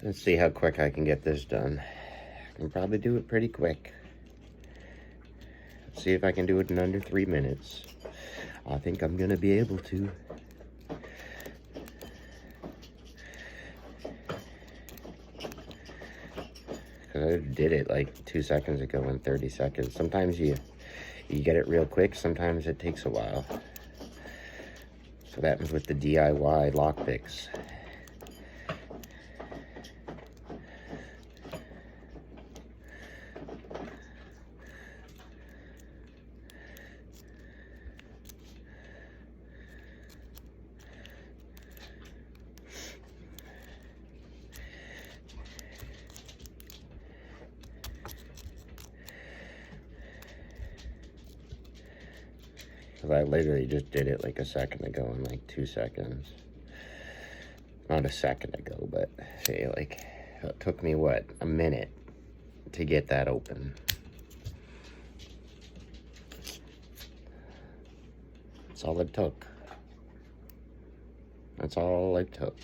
Let's see how quick I can get this done. I can probably do it pretty quick. Let's see if I can do it in under 3 minutes. I think I'm gonna be able to. Cause I did it like 2 seconds ago in 30 seconds. Sometimes you get it real quick, sometimes it takes a while. So that happens with the DIY lockpicks. Because I literally just did it like a second ago in like 2 seconds. Not a second ago, but say like, it took me what, a minute to get that open. That's all it took. That's all it took.